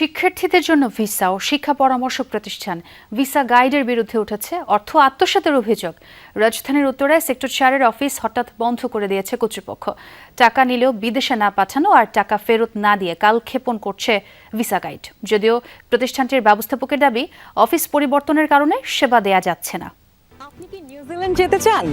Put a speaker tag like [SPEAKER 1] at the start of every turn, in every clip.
[SPEAKER 1] শিক্ষার্থীদের জন্য ভিসা ও শিক্ষা পরামর্শ প্রতিষ্ঠান ভিসা গাইডের বিরুদ্ধে উঠেছে অর্থ আত্মসাতের অভিযোগ। রাজধানীর উত্তরায় সেক্টর 4-এর অফিস হঠাৎ বন্ধ করে দিয়েছে কর্তৃপক্ষ। টাকা নিলেও বিদেশে না পাঠানো আর টাকা ফেরত না দিয়ে কালক্ষেপণ করছে ভিসা গাইড। যদিও প্রতিষ্ঠানটির ব্যবস্থাপকের দাবি, অফিস পরিবর্তনের কারণে সেবা দেয়া যাচ্ছে না।
[SPEAKER 2] আপনি কি নিউজিল্যান্ড যেতে চান?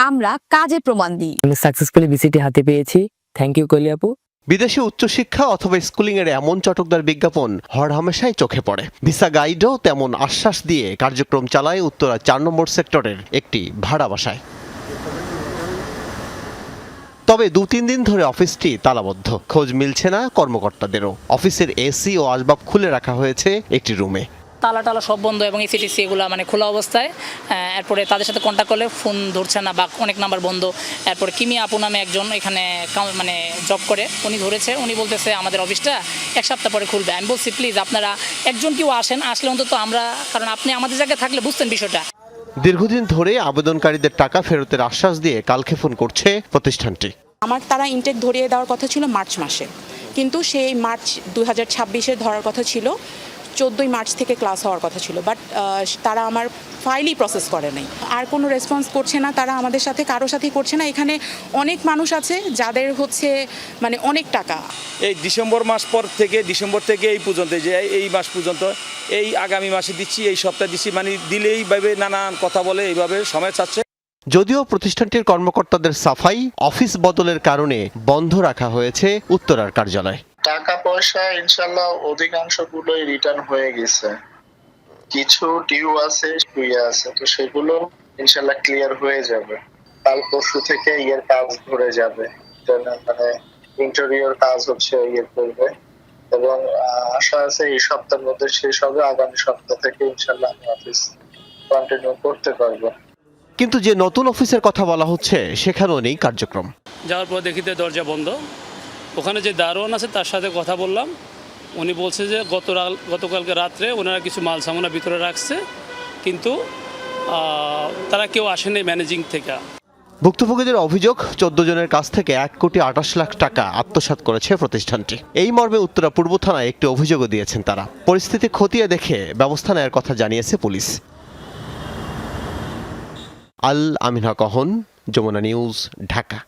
[SPEAKER 2] আমরা কাজে প্রমাণ দিই।
[SPEAKER 3] আমি সাকসেসফুলি ভিসিটি হাতে পেয়েছি। থ্যাংক ইউ কলি আপু।
[SPEAKER 4] বিদেশে উচ্চশিক্ষা অথবা স্কুলিং এর এমন চটকদার বিজ্ঞাপন হরহামেশাই চোখে পড়ে। ভিসা গাইডও তেমন আশ্বাস দিয়ে কার্যক্রম চালায় উত্তরা 4 নম্বর সেক্টরের একটি ভাড়া বাসায়। তবে 2-3 দিন ধরে অফিসটি তালাবদ্ধ, খোঁজ মিলছে না কর্মকর্তাদেরও। অফিসের এসি ও আসবাব খুলে রাখা হয়েছে একটি রুমে।
[SPEAKER 5] তালা সব বন্ধ এবং এসিটিসি এগুলো খোলা অবস্থায়। এরপরে তাদের সাথে কন্ট্যাক্ট করলে ফোন ধরছে না বা অনেক নাম্বার বন্ধ। এরপরে কিমি আপু নামে একজন এখানে জব করে, উনি ধরেছে, উনি বলতেছে আমাদের অফিসটা 1 সপ্তাহ পরে খুলবে। আমি বলছি প্লিজ আপনারা একজন কেউ আসলে অন্তত আমরা, কারণ আপনি আমাদের জায়গায় থাকলে বুঝতেন বিষয়টা।
[SPEAKER 4] দীর্ঘদিন ধরে আবেদনকারীদের টাকা ফেরতের আশ্বাস দিয়ে কালক্ষেপণ করছে প্রতিষ্ঠানটি।
[SPEAKER 6] আমার তারা ইনটেক ধরিয়ে দেওয়ার কথা ছিল মার্চ মাসে, কিন্তু সেই মার্চ 2026-এ ধরার কথা ছিল, 14 মার্চ থেকে ক্লাস হওয়ার কথা ছিল, বাট তারা আমার ফাইলই প্রসেস করে নাই। আর কোনো রেসপন্স করছে না, তারা আমাদের সাথে কারোর সাথেই করছে না। এখানে অনেক মানুষ আছে যাদের অনেক টাকা।
[SPEAKER 7] এই ডিসেম্বর থেকে এই পর্যন্ত, যে এই মাস পর্যন্ত, এই আগামী মাসে দিচ্ছি, এই সপ্তাহে দিচ্ছি, দিলেই ভাবে নানান কথা বলে, এইভাবে সময় চাচ্ছে।
[SPEAKER 4] যদিও প্রতিষ্ঠানটির কর্মকর্তাদের সাফাই, অফিস বদলের কারণে বন্ধ রাখা হয়েছে উত্তরার কার্যালয়।
[SPEAKER 8] টাকা পয়সা ইনশাল্লাহ অধিকাংশ গুলোই রিটার্ন হয়ে গেছে, কিছু ডিউ আছে, তো সেগুলো ইনশাল্লাহ ক্লিয়ার হয়ে যাবে। কাল পরশু থেকে কাজ ধরে যাবে, ইন্টেরিয়র কাজ করবে এবং আশা আছে এই সপ্তাহের মধ্যে শেষ হবে। আগামী সপ্তাহ থেকে ইনশাল্লাহ আমি অফিস কন্টিনিউ করতে পারবো।
[SPEAKER 4] কিন্তু যে নতুন অফিসের কথা বলা হচ্ছে সেখানেও নেই কার্যক্রম।
[SPEAKER 9] যাওয়ার পর দেখিতে দরজা বন্ধ। ওখানে যে দারোয়ান আছে তার সাথে কথা বললাম, উনি বলছে যে গতকালকে রাত্রে ওনারা কিছু মাল সামানা ভিতরে রাখছে, কিন্তু তারা কেউ আসেনি ম্যানেজিং থেকে।
[SPEAKER 4] ভুক্তভোগীদের অভিযোগ, 14 জনের কাছ থেকে 1,28,00,000 টাকা আত্মসাৎ করেছে প্রতিষ্ঠানটি। এই মর্মে উত্তরা পূর্ব থানায় একটি অভিযোগও দিয়েছেন তারা। পরিস্থিতি খতিয়ে দেখে ব্যবস্থা নেওয়ার কথা জানিয়েছে পুলিশ। আল আমিনা কহন, যমুনা নিউজ, ঢাকা।